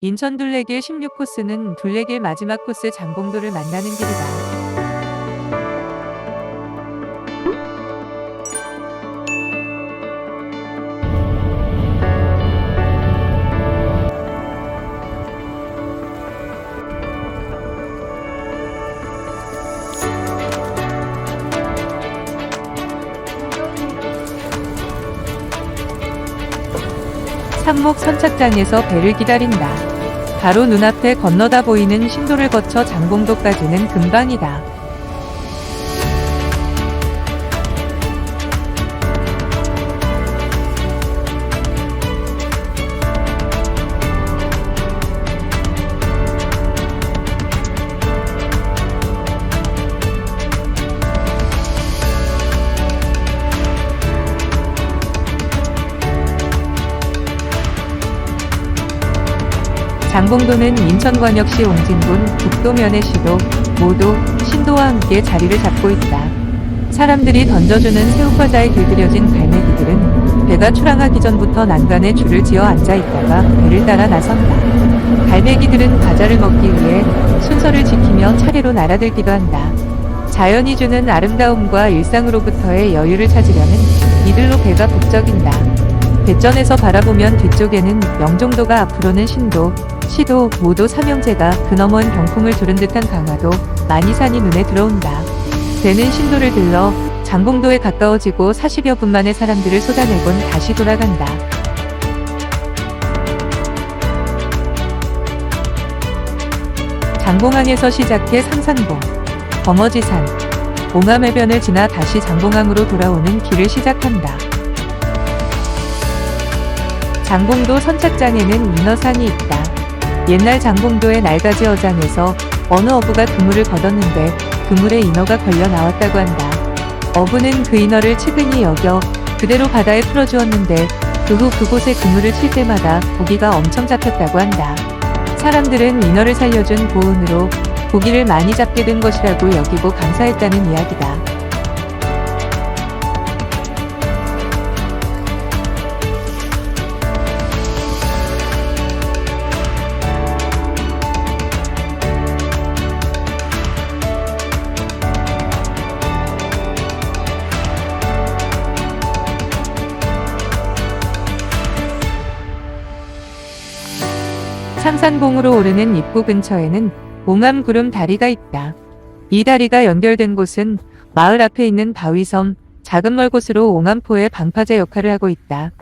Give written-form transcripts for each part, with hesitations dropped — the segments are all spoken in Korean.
인천 둘레길 16코스는 둘레길 마지막 코스 장봉도를 만나는 길이다. 삽목 선착장에서 배를 기다린다. 바로 눈앞에 건너다 보이는 신도를 거쳐 장봉도까지는 금방이다. 장봉도는 인천광역시 옹진군 북도면의 모도, 신도와 함께 자리를 잡고 있다. 사람들이 던져주는 새우과자에 길들여진 갈매기들은 배가 출항하기 전부터 난간에 줄을 지어 앉아있다가 배를 따라 나선다. 갈매기들은 과자를 먹기 위해 순서를 지키며 차례로 날아들기도 한다. 자연이 주는 아름다움과 일상으로부터의 여유를 찾으려는 이들로 배가 북적인다. 배전에서 바라보면 뒤쪽에는 영종도가, 앞으로는 신도, 시도, 모도 삼형제가, 그너먼 병풍을 두른 듯한 강화도, 만이산이 눈에 들어온다. 배는 신도를 들러 장봉도에 가까워지고 40여 분 만에 사람들을 쏟아내곤 다시 돌아간다. 장봉항에서 시작해 상산봉, 범어지산, 옹암해변을 지나 다시 장봉항으로 돌아오는 길을 시작한다. 장봉도 선착장에는 인어산이 있다. 옛날 장봉도의 날가지 어장에서 어느 어부가 그물을 걷었는데 그물에 인어가 걸려 나왔다고 한다. 어부는 그 인어를 측은히 여겨 그대로 바다에 풀어주었는데 그 후 그곳에 그물을 칠 때마다 고기가 엄청 잡혔다고 한다. 사람들은 인어를 살려준 보은으로 고기를 많이 잡게 된 것이라고 여기고 감사했다는 이야기다. 상산봉으로 오르는 입구 근처에는 옹암구름 다리가 있다. 이 다리가 연결된 곳은 마을 앞에 있는 바위섬, 작은 멀곳으로 옹암포의 방파제 역할을 하고 있다.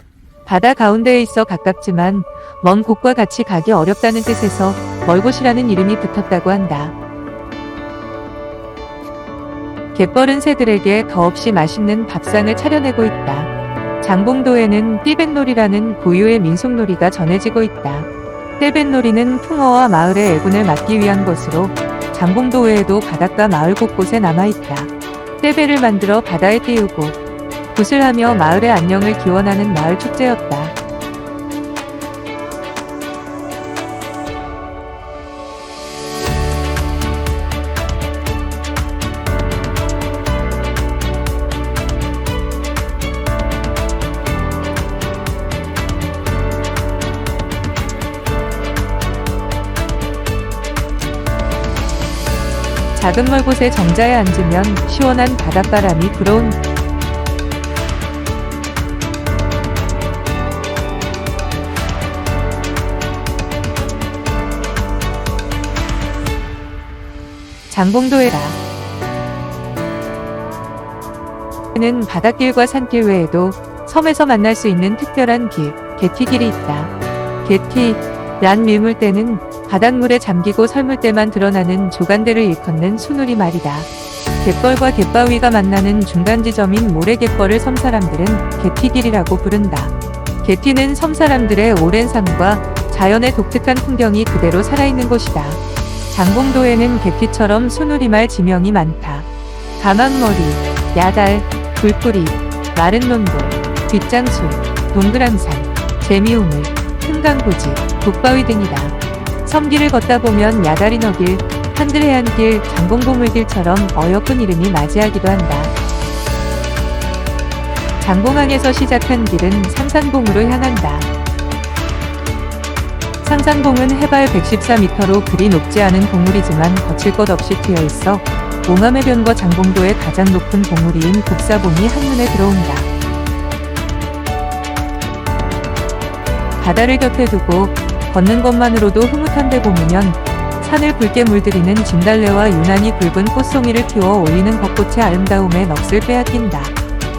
바다 가운데에 있어 가깝지만 먼 곳과 같이 가기 어렵다는 뜻에서 멀곳이라는 이름이 붙었다고 한다. 갯벌은 새들에게 더없이 맛있는 밥상을 차려내고 있다. 장봉도에는 띠뱃놀이라는 고유의 민속놀이가 전해지고 있다. 떼뱃놀이는 풍어와 마을의 애군을 막기 위한 것으로 장봉도 외에도 바닷가 마을 곳곳에 남아있다. 떼배를 만들어 바다에 띄우고 굿을 하며 마을의 안녕을 기원하는 마을 축제였다. 작은 멀곳의 정자에 앉으면 시원한 바닷바람이 불어온다. 장봉도에라. 는 바닷길과 산길 외에도 섬에서 만날 수 있는 특별한 길, 개티길이 있다. 개티란 밀물대는 바닷물에 잠기고 설물 때만 드러나는 조간대를 일컫는 수누리 말이다. 갯벌과 갯바위가 만나는 중간 지점인 모래갯벌을 섬사람들은 개티길이라고 부른다. 개티는 섬사람들의 오랜 삶과 자연의 독특한 풍경이 그대로 살아있는 곳이다. 장봉도에는 개티처럼 수누리말 지명이 많다. 가망머리, 야달, 불뿌리, 마른 논도, 뒷장술, 동그랑산, 재미우물, 흥강고지, 북바위 등이다. 섬길을 걷다 보면 야다리너길, 한들해안길, 장봉고물길처럼 어여쁜 이름이 맞이하기도 한다. 장봉항에서 시작한 길은 상산봉으로 향한다. 상산봉은 해발 114m로 그리 높지 않은 봉우리지만 거칠 것 없이 트여 있어 옹암해변과 장봉도의 가장 높은 봉우리인 국사봉이 한눈에 들어온다. 바다를 곁에 두고 걷는 것만으로도 흐뭇한데 봄이면 산을 붉게 물들이는 진달래와 유난히 굵은 꽃송이를 피워 올리는 벚꽃의 아름다움에 넋을 빼앗긴다.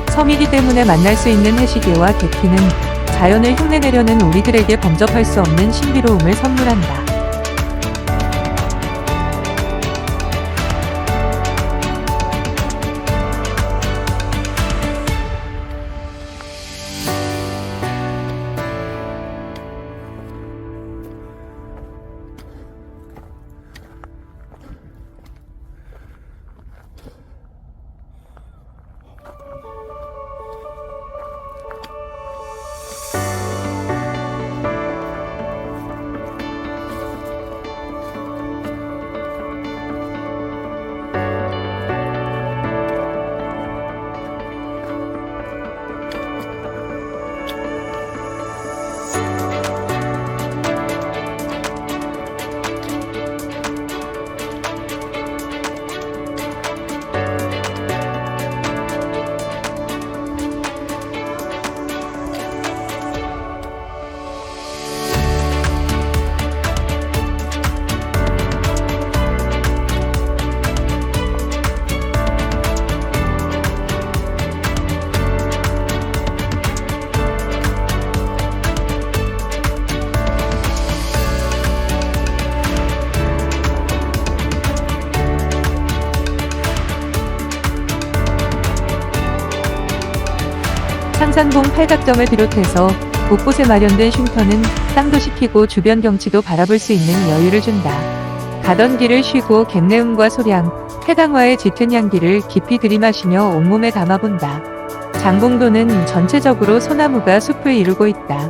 섬이기 때문에 만날 수 있는 해시계와 개티는 자연을 흉내내려는 우리들에게 범접할 수 없는 신비로움을 선물한다. 상산봉 팔각정을 비롯해서 곳곳에 마련된 쉼터는 땀도 식히고 주변 경치도 바라볼 수 있는 여유를 준다. 가던 길을 쉬고 갯내음과 소량, 해당화의 짙은 향기를 깊이 들이마시며 온몸에 담아본다. 장봉도는 전체적으로 소나무가 숲을 이루고 있다.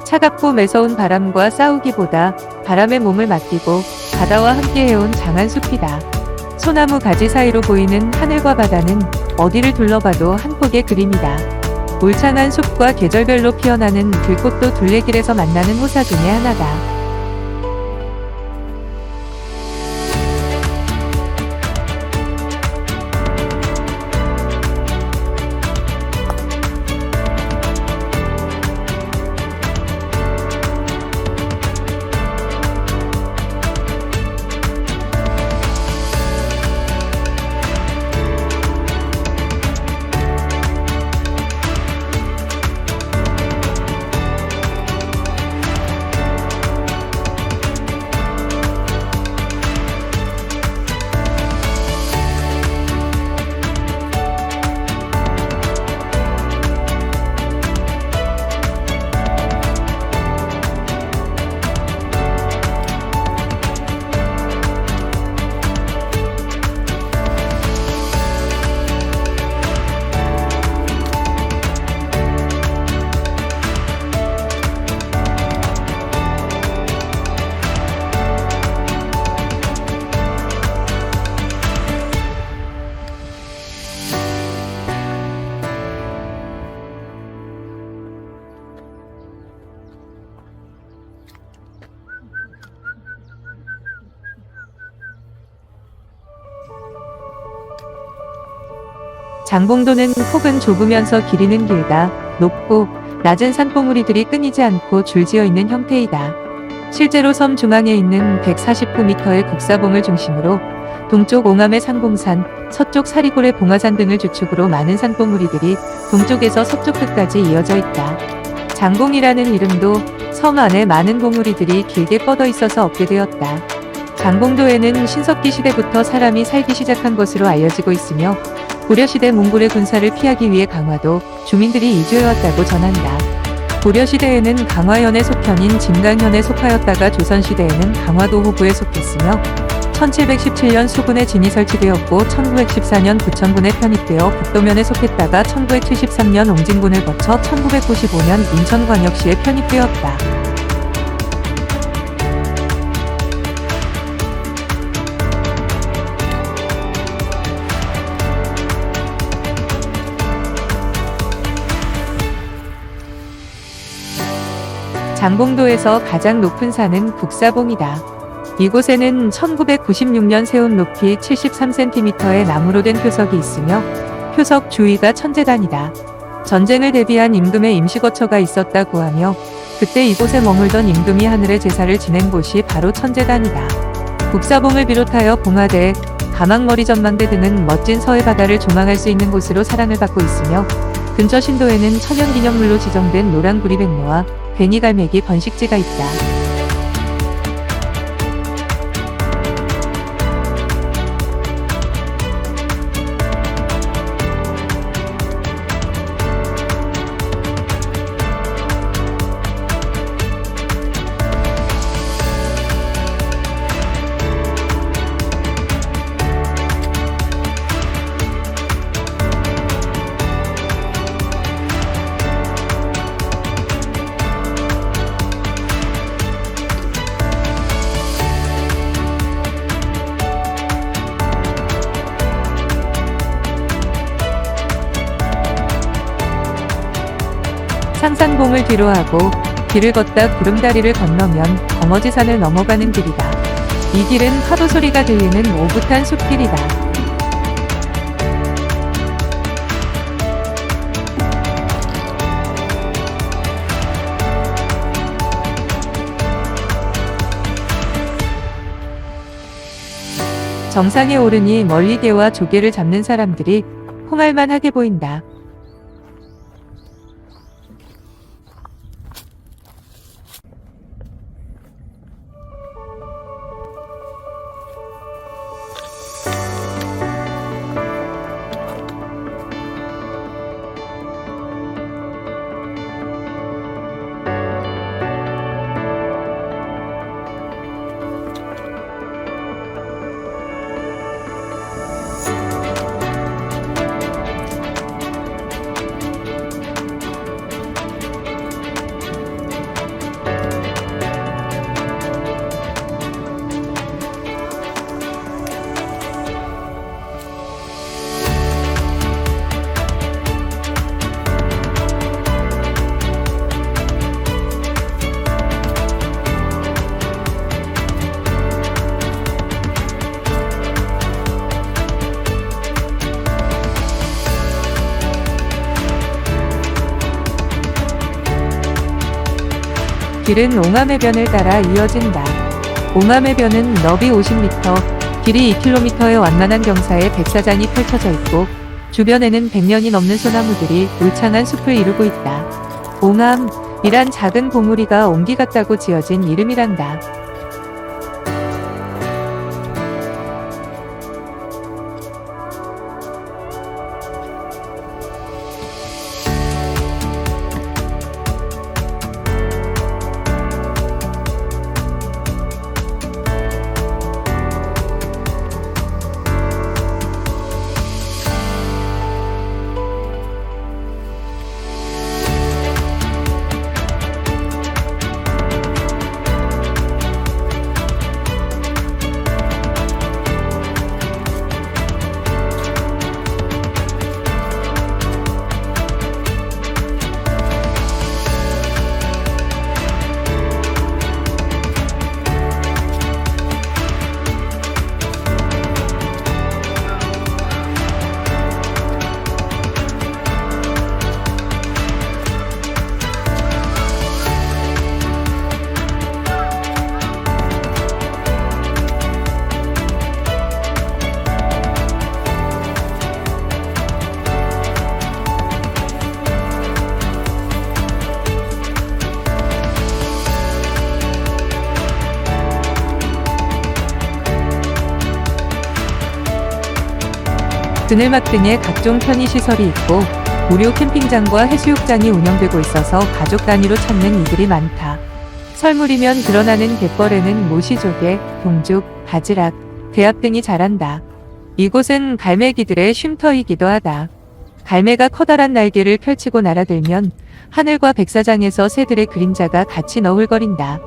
차갑고 매서운 바람과 싸우기보다 바람에 몸을 맡기고 바다와 함께해온 장한 숲이다. 소나무 가지 사이로 보이는 하늘과 바다는 어디를 둘러봐도 한 폭의 그림이다. 울창한 숲과 계절별로 피어나는 들꽃도 둘레길에서 만나는 호사 중의 하나다. 장봉도는 폭은 좁으면서 길이는 길다. 높고 낮은 산봉우리들이 끊이지 않고 줄지어 있는 형태이다. 실제로 섬 중앙에 있는 149m의 국사봉을 중심으로 동쪽 옹암의 상봉산, 서쪽 사리골의 봉화산 등을 주축으로 많은 산봉우리들이 동쪽에서 서쪽 끝까지 이어져 있다. 장봉이라는 이름도 섬 안에 많은 봉우리들이 길게 뻗어 있어서 얻게 되었다. 장봉도에는 신석기 시대부터 사람이 살기 시작한 것으로 알려지고 있으며 고려시대 몽골의 군사를 피하기 위해 강화도 주민들이 이주해왔다고 전한다. 고려시대에는 강화현의 속현인 진강현에 속하였다가 조선시대에는 강화도 호부에 속했으며 1717년 수군에 진이 설치되었고 1914년 부천군에 편입되어 북도면에 속했다가 1973년 옹진군을 거쳐 1995년 인천광역시에 편입되었다. 장봉도에서 가장 높은 산은 국사봉이다. 이곳에는 1996년 세운 높이 73cm의 나무로 된 표석이 있으며 표석 주위가 천재단이다. 전쟁을 대비한 임금의 임시거처가 있었다고 하며 그때 이곳에 머물던 임금이 하늘의 제사를 지낸 곳이 바로 천재단이다. 국사봉을 비롯하여 봉화대, 가망머리 전망대 등은 멋진 서해 바다를 조망할 수 있는 곳으로 사랑을 받고 있으며 근처 신도에는 천연기념물로 지정된 노랑구리백로와 괭이갈매기 번식지가 있다. 상산봉을 뒤로하고 길을 걷다 구름다리를 건너면 거머지산을 넘어가는 길이다. 이 길은 파도 소리가 들리는 오붓한 숲길이다. 정상에 오르니 멀리 개와 조개를 잡는 사람들이 홍할만하게 보인다. 길은 옹암해변을 따라 이어진다. 옹암해변은 너비 50m, 길이 2km의 완만한 경사에 백사장이 펼쳐져 있고 주변에는 100년이 넘는 소나무들이 울창한 숲을 이루고 있다. 옹암이란 작은 봉우리가 옹기 같다고 지어진 이름이란다. 그늘막 등의 각종 편의시설이 있고 무료 캠핑장과 해수욕장이 운영되고 있어서 가족 단위로 찾는 이들이 많다. 설물이면 드러나는 갯벌에는 모시조개, 동죽, 바지락, 대합 등이 자란다. 이곳은 갈매기들의 쉼터이기도 하다. 갈매가 커다란 날개를 펼치고 날아들면 하늘과 백사장에서 새들의 그림자가 같이 너울거린다.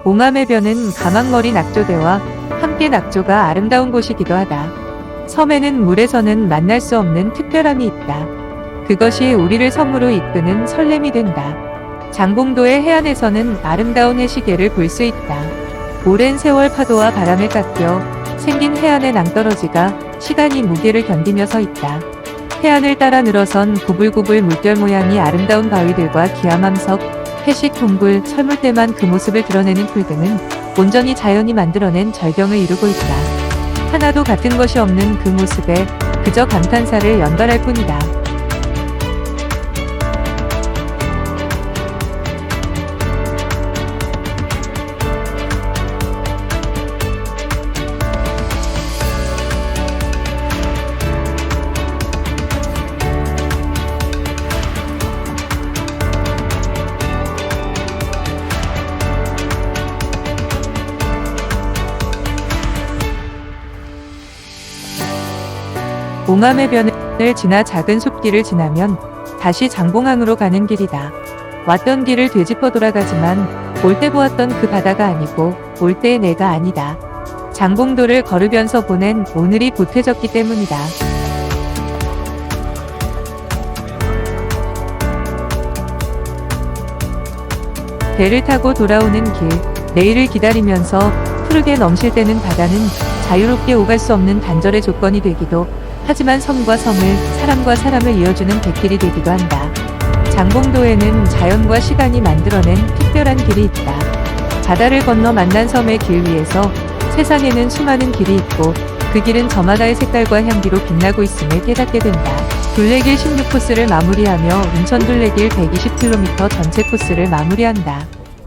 옹암해변은 가망머리 낙조대와 함께 낙조가 아름다운 곳이기도 하다. 섬에는 물에서는 만날 수 없는 특별함이 있다. 그것이 우리를 섬으로 이끄는 설렘이 된다. 장봉도의 해안에서는 아름다운 해시계를 볼 수 있다. 오랜 세월 파도와 바람에 깎여 생긴 해안의 낭떠러지가 시간이 무게를 견디며 서 있다. 해안을 따라 늘어선 구불구불 물결 모양이 아름다운 바위들과 기암암석, 회식 동굴, 철물대만 그 모습을 드러내는 풀 등은 온전히 자연이 만들어낸 절경을 이루고 있다. 하나도 같은 것이 없는 그 모습에 그저 감탄사를 연발할 뿐이다. 옹암해변을 지나 작은 숲길을 지나면 다시 장봉항으로 가는 길이다. 왔던 길을 되짚어 돌아가지만 올 때 보았던 그 바다가 아니고 올 때의 내가 아니다. 장봉도를 걸으면서 보낸 오늘이 보태졌기 때문이다. 배를 타고 돌아오는 길, 내일을 기다리면서 푸르게 넘실 때는 바다는 자유롭게 오갈 수 없는 단절의 조건이 되기도 하지만 섬과 섬을, 사람과 사람을 이어주는 뱃길이 되기도 한다. 장봉도에는 자연과 시간이 만들어낸 특별한 길이 있다. 바다를 건너 만난 섬의 길 위에서 세상에는 수많은 길이 있고 그 길은 저마다의 색깔과 향기로 빛나고 있음을 깨닫게 된다. 둘레길 16코스를 마무리하며 인천 둘레길 120km 전체 코스를 마무리한다.